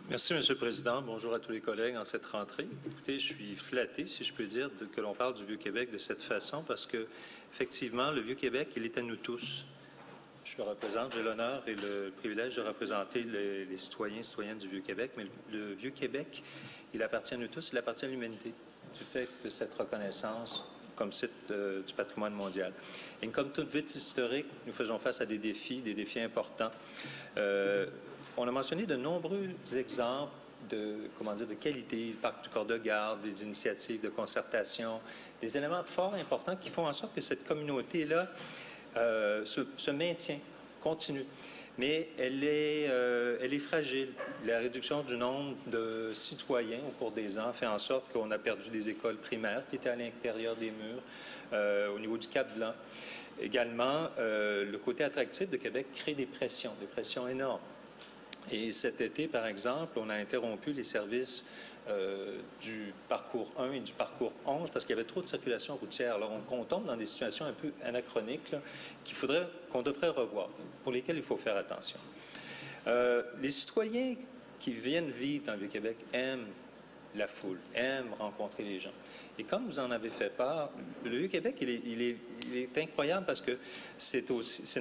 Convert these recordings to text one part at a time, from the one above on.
Merci, M. le Président. Bonjour à tous les collègues en cette rentrée. Écoutez, je suis flatté, si je peux dire, que l'on parle du Vieux-Québec de cette façon parce que, effectivement, le Vieux-Québec, il est à nous tous. Je le représente, j'ai l'honneur et le privilège de représenter les citoyens et citoyennes du Vieux-Québec, mais le Vieux-Québec, il appartient à nous tous, il appartient à l'humanité du fait de cette reconnaissance comme site du patrimoine mondial. Et comme toute ville historique, nous faisons face à des défis importants. On a mentionné de nombreux exemples de qualité, le parc du corps de garde, des initiatives de concertation, des éléments fort importants qui font en sorte que cette communauté-là se maintient, continue. Mais elle est fragile. La réduction du nombre de citoyens au cours des ans fait en sorte qu'on a perdu des écoles primaires qui étaient à l'intérieur des murs, au niveau du Cap-Blanc. Également, le côté attractif de Québec crée des pressions énormes. Et cet été, par exemple, on a interrompu les services du parcours 1 et du parcours 11 parce qu'il y avait trop de circulation routière. Alors, on tombe dans des situations un peu anachroniques qu'on devrait revoir, pour lesquelles il faut faire attention. Les citoyens qui viennent vivre dans le Vieux-Québec aiment la foule, aiment rencontrer les gens. Et comme vous en avez fait part, le Vieux-Québec, il est incroyable parce que c'est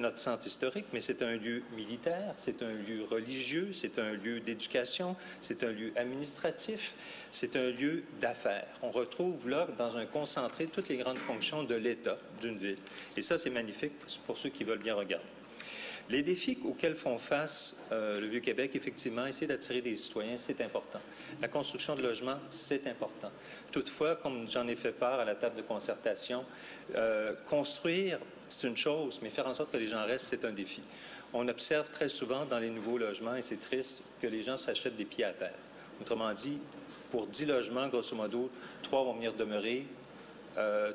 notre centre historique, mais c'est un lieu militaire, c'est un lieu religieux, c'est un lieu d'éducation, c'est un lieu administratif, c'est un lieu d'affaires. On retrouve là, dans un concentré, toutes les grandes fonctions de l'État d'une ville. Et ça, c'est magnifique pour ceux qui veulent bien regarder. Les défis auxquels font face le Vieux-Québec, effectivement, essayer d'attirer des citoyens, c'est important. La construction de logements, c'est important. Toutefois, comme j'en ai fait part à la table de concertation, construire, c'est une chose, mais faire en sorte que les gens restent, c'est un défi. On observe très souvent dans les nouveaux logements, et c'est triste, que les gens s'achètent des pieds à terre. Autrement dit, pour 10 logements, grosso modo, 3 vont venir demeurer,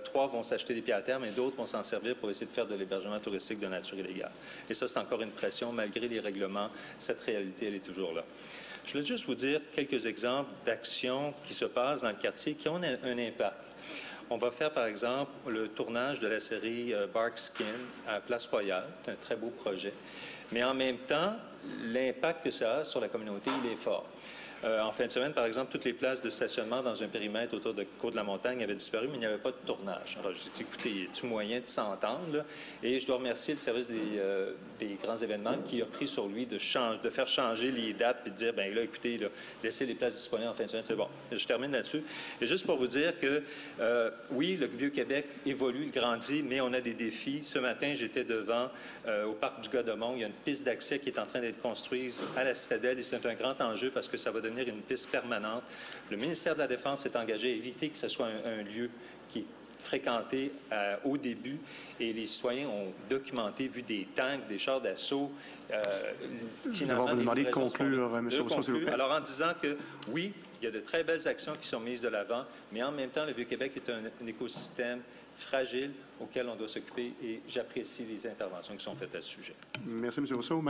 3 vont s'acheter des pieds à terre, mais d'autres vont s'en servir pour essayer de faire de l'hébergement touristique de nature illégale. Et ça, c'est encore une pression. Malgré les règlements, cette réalité, elle est toujours là. Je voulais juste vous dire quelques exemples d'actions qui se passent dans le quartier qui ont un impact. On va faire, par exemple, le tournage de la série Bark Skin à Place Royale. C'est un très beau projet. Mais en même temps, l'impact que ça a sur la communauté, il est fort. En fin de semaine, par exemple, toutes les places de stationnement dans un périmètre autour de Côte-de-la-Montagne avaient disparu, mais il n'y avait pas de tournage. Alors, je dit, écoutez, il y a tout moyen de s'entendre. Et je dois remercier le service des grands événements qui a pris sur lui de faire changer les dates et de dire, bien là, écoutez, là, laissez les places disponibles en fin de semaine, c'est bon. Je termine là-dessus. Et juste pour vous dire que, oui, le Vieux-Québec évolue, il grandit, mais on a des défis. Ce matin, j'étais devant, au parc du Godemont. Il y a une piste d'accès qui est en train d'être construite à la Citadelle et c'est un grand enjeu parce que ça va devenir une piste permanente. Le ministère de la Défense s'est engagé à éviter que ce soit un lieu qui est fréquenté au début et les citoyens ont documenté, vu des tanks, des chars d'assaut. Je vais vous demander de conclure, M. Rousseau, s'il vous plaît. Alors, en disant que, oui, il y a de très belles actions qui sont mises de l'avant, mais en même temps, le Vieux-Québec est un écosystème fragile auquel on doit s'occuper et j'apprécie les interventions qui sont faites à ce sujet. Merci, M. Rousseau.